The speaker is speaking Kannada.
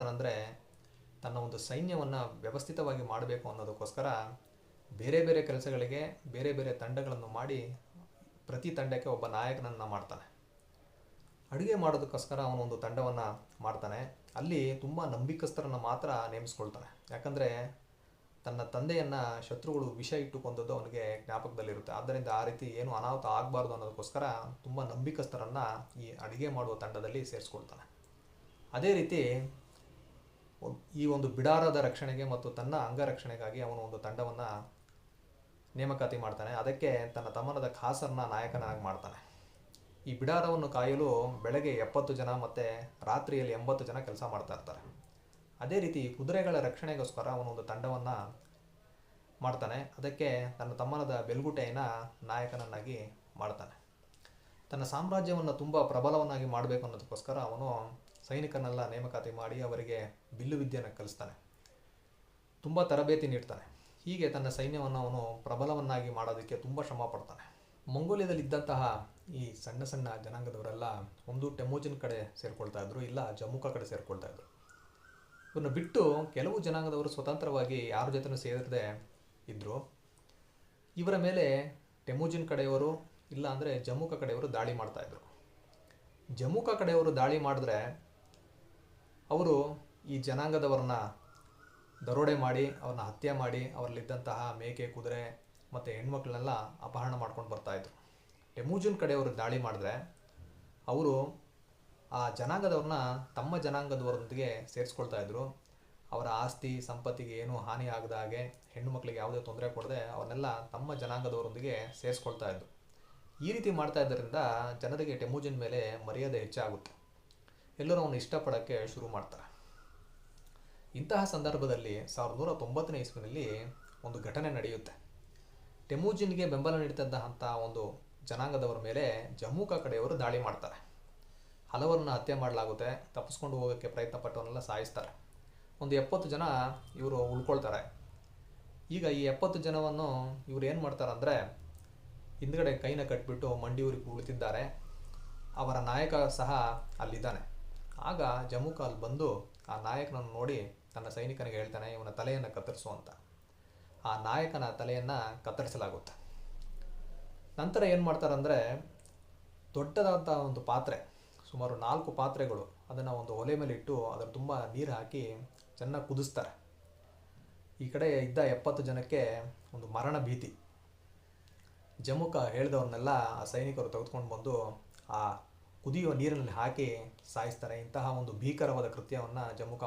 ಮಾಡ್ತಾನಂದರೆ ತನ್ನ ಒಂದು ಸೈನ್ಯವನ್ನು ವ್ಯವಸ್ಥಿತವಾಗಿ ಮಾಡಬೇಕು ಅನ್ನೋದಕ್ಕೋಸ್ಕರ ಬೇರೆ ಬೇರೆ ಕೆಲಸಗಳಿಗೆ ಬೇರೆ ಬೇರೆ ತಂಡಗಳನ್ನು ಮಾಡಿ ಪ್ರತಿ ತಂಡಕ್ಕೆ ಒಬ್ಬ ನಾಯಕನನ್ನು ಮಾಡ್ತಾನೆ. ಅಡುಗೆ ಮಾಡೋದಕ್ಕೋಸ್ಕರ ಅವನೊಂದು ತಂಡವನ್ನು ಮಾಡ್ತಾನೆ. ಅಲ್ಲಿ ತುಂಬ ನಂಬಿಕಸ್ಥರನ್ನು ಮಾತ್ರ ನೇಮಿಸ್ಕೊಳ್ತಾನೆ. ಯಾಕಂದರೆ ತನ್ನ ತಂದೆಯನ್ನು ಶತ್ರುಗಳು ವಿಷ ಇಟ್ಟು ಕೊಂದದ್ದು ಅವನಿಗೆ ಜ್ಞಾಪಕದಲ್ಲಿರುತ್ತೆ. ಆದ್ದರಿಂದ ಆ ರೀತಿ ಏನು ಅನಾಹುತ ಆಗಬಾರ್ದು ಅನ್ನೋದಕ್ಕೋಸ್ಕರ ತುಂಬ ನಂಬಿಕಸ್ಥರನ್ನು ಈ ಅಡುಗೆ ಮಾಡುವ ತಂಡದಲ್ಲಿ ಸೇರಿಸ್ಕೊಳ್ತಾನೆ. ಅದೇ ರೀತಿ ಈ ಒಂದು ಬಿಡಾರದ ರಕ್ಷಣೆಗೆ ಮತ್ತು ತನ್ನ ಅಂಗರಕ್ಷಣೆಗಾಗಿ ಅವನು ಒಂದು ತಂಡವನ್ನು ನೇಮಕಾತಿ ಮಾಡ್ತಾನೆ. ಅದಕ್ಕೆ ತನ್ನ ತಮ್ಮನಾದ ಖಾಸರ್ನ ನಾಯಕನಾಗಿ ಮಾಡ್ತಾನೆ. ಈ ಬಿಡಾರವನ್ನು ಕಾಯಲು ಬೆಳಗ್ಗೆ 70 ಜನ ಮತ್ತು ರಾತ್ರಿಯಲ್ಲಿ 80 ಜನ ಕೆಲಸ ಮಾಡ್ತಾ ಇರ್ತಾರೆ. ಅದೇ ರೀತಿ ಕುದುರೆಗಳ ರಕ್ಷಣೆಗೋಸ್ಕರ ಅವನೊಂದು ತಂಡವನ್ನು ಮಾಡ್ತಾನೆ. ಅದಕ್ಕೆ ತನ್ನ ತಮ್ಮನಾದ ಬೆಲ್ಗುಟೆಯನ್ನ ನಾಯಕನನ್ನಾಗಿ ಮಾಡ್ತಾನೆ. ತನ್ನ ಸಾಮ್ರಾಜ್ಯವನ್ನು ತುಂಬ ಪ್ರಬಲವನ್ನಾಗಿ ಮಾಡಬೇಕು ಅನ್ನೋದಕ್ಕೋಸ್ಕರ ಅವನು ಸೈನಿಕರನ್ನೆಲ್ಲ ನೇಮಕಾತಿ ಮಾಡಿ ಅವರಿಗೆ ಬಿಲ್ಲು ವಿದ್ಯೆಯನ್ನು ಕಲಿಸ್ತಾನೆ, ತುಂಬ ತರಬೇತಿ ನೀಡ್ತಾನೆ. ಹೀಗೆ ತನ್ನ ಸೈನ್ಯವನ್ನು ಅವನು ಪ್ರಬಲವನ್ನಾಗಿ ಮಾಡೋದಕ್ಕೆ ತುಂಬ ಶ್ರಮ ಪಡ್ತಾನೆ. ಮಂಗೋಲಿಯದಲ್ಲಿದ್ದಂತಹ ಈ ಸಣ್ಣ ಸಣ್ಣ ಜನಾಂಗದವರೆಲ್ಲ ಒಂದು ಟೆಮೂಜಿನ್ ಕಡೆ ಸೇರಿಕೊಳ್ತಾ ಇದ್ರು, ಇಲ್ಲ ಜಮ್ಮುಕ ಕಡೆ ಸೇರಿಕೊಳ್ತಾ ಇದ್ರು. ಇವನ್ನ ಬಿಟ್ಟು ಕೆಲವು ಜನಾಂಗದವರು ಸ್ವತಂತ್ರವಾಗಿ ಯಾರ ಜೊತೆನೂ ಸೇರದೆ ಇದ್ದರು. ಇವರ ಮೇಲೆ ಟೆಮೂಜಿನ್ ಕಡೆಯವರು ಇಲ್ಲ ಅಂದರೆ ಜಮ್ಮುಕ ಕಡೆಯವರು ದಾಳಿ ಮಾಡ್ತಾಯಿದ್ರು. ಜಮ್ಮುಕ ಕಡೆಯವರು ದಾಳಿ ಮಾಡಿದ್ರೆ ಅವರು ಈ ಜನಾಂಗದವ್ರನ್ನ ದರೋಡೆ ಮಾಡಿ ಅವ್ರನ್ನ ಹತ್ಯೆ ಮಾಡಿ ಅವರಲ್ಲಿದ್ದಂತಹ ಮೇಕೆ, ಕುದುರೆ ಮತ್ತು ಹೆಣ್ಮಕ್ಳನ್ನೆಲ್ಲ ಅಪಹರಣ ಮಾಡ್ಕೊಂಡು ಬರ್ತಾಯಿದ್ರು. ಟೆಮೂಜಿನ್ ಕಡೆಯವರು ದಾಳಿ ಮಾಡಿದ್ರೆ ಅವರು ಆ ಜನಾಂಗದವ್ರನ್ನ ತಮ್ಮ ಜನಾಂಗದವರೊಂದಿಗೆ ಸೇರಿಸ್ಕೊಳ್ತಾ ಇದ್ರು. ಅವರ ಆಸ್ತಿ ಸಂಪತ್ತಿಗೆ ಏನೂ ಹಾನಿ ಆಗದ ಹಾಗೆ, ಹೆಣ್ಣು ಮಕ್ಕಳಿಗೆ ಯಾವುದೇ ತೊಂದರೆ ಕೊಡದೆ ಅವನ್ನೆಲ್ಲ ತಮ್ಮ ಜನಾಂಗದವರೊಂದಿಗೆ ಸೇರಿಸ್ಕೊಳ್ತಾ ಇದ್ರು. ಈ ರೀತಿ ಮಾಡ್ತಾ ಇದ್ದರಿಂದ ಜನರಿಗೆ ಟೆಮೂಜಿನ್ ಮೇಲೆ ಮರ್ಯಾದೆ ಹೆಚ್ಚಾಗುತ್ತೆ. ಎಲ್ಲರೂ ಅವನು ಇಷ್ಟಪಡೋಕ್ಕೆ ಶುರು ಮಾಡ್ತಾರೆ. ಇಂತಹ ಸಂದರ್ಭದಲ್ಲಿ 1190ನೇ ಇಸ್ವಿನಲ್ಲಿ ಒಂದು ಘಟನೆ ನಡೆಯುತ್ತೆ. ಟೆಮೂಜಿನ್ಗೆ ಬೆಂಬಲ ನೀಡ್ತಿದ್ದಂಥ ಒಂದು ಜನಾಂಗದವರ ಮೇಲೆ ಜಮ್ಮುಕ ಕಡೆಯವರು ದಾಳಿ ಮಾಡ್ತಾರೆ. ಹಲವರನ್ನ ಹತ್ಯೆ ಮಾಡಲಾಗುತ್ತೆ. ತಪ್ಪಿಸ್ಕೊಂಡು ಹೋಗೋಕ್ಕೆ ಪ್ರಯತ್ನ ಪಟ್ಟವನ್ನೆಲ್ಲ ಸಾಯಿಸ್ತಾರೆ. ಒಂದು 70 ಜನ ಇವರು ಉಳ್ಕೊಳ್ತಾರೆ. ಈಗ ಈ 70 ಜನವನ್ನು ಇವರು ಏನು ಮಾಡ್ತಾರೆ ಅಂದರೆ ಹಿಂದ್ಗಡೆ ಕೈನ ಕಟ್ಬಿಟ್ಟು ಮಂಡಿಯೂರಿಗೆ ಉಳಿತಿದ್ದಾರೆ. ಅವರ ನಾಯಕ ಸಹ ಅಲ್ಲಿದ್ದಾನೆ. ಆಗ ಜಮ್ಮುಕ ಅಲ್ಲಿ ಬಂದು ಆ ನಾಯಕನನ್ನು ನೋಡಿ ತನ್ನ ಸೈನಿಕನಿಗೆ ಹೇಳ್ತಾನೆ, ಇವನ ತಲೆಯನ್ನು ಕತ್ತರಿಸು ಅಂತ. ಆ ನಾಯಕನ ತಲೆಯನ್ನು ಕತ್ತರಿಸಲಾಗುತ್ತೆ. ನಂತರ ಏನು ಮಾಡ್ತಾರಂದರೆ ದೊಡ್ಡದಾದ ಒಂದು ಪಾತ್ರೆ, ಸುಮಾರು 4 ಪಾತ್ರೆಗಳು, ಅದನ್ನು ಒಂದು ಒಲೆ ಮೇಲೆ ಇಟ್ಟು ಅದರ ತುಂಬ ನೀರು ಹಾಕಿ ಚೆನ್ನಾಗಿ ಕುದಿಸ್ತಾರೆ. ಈ ಕಡೆ ಇದ್ದ 70 ಜನಕ್ಕೆ ಒಂದು ಮರಣ ಭೀತಿ. ಜಮ್ಮುಕ ಹೇಳಿದವ್ರನ್ನೆಲ್ಲ ಆ ಸೈನಿಕರು ತೆಗೆದುಕೊಂಡು ಬಂದು ಆ ಕುದಿಯುವ ನೀರಿನಲ್ಲಿ ಹಾಕಿ ಸಾಯಿಸ್ತಾರೆ. ಇಂತಹ ಒಂದು ಭೀಕರವಾದ ಕೃತ್ಯವನ್ನು ಜಮ್ಮುಕ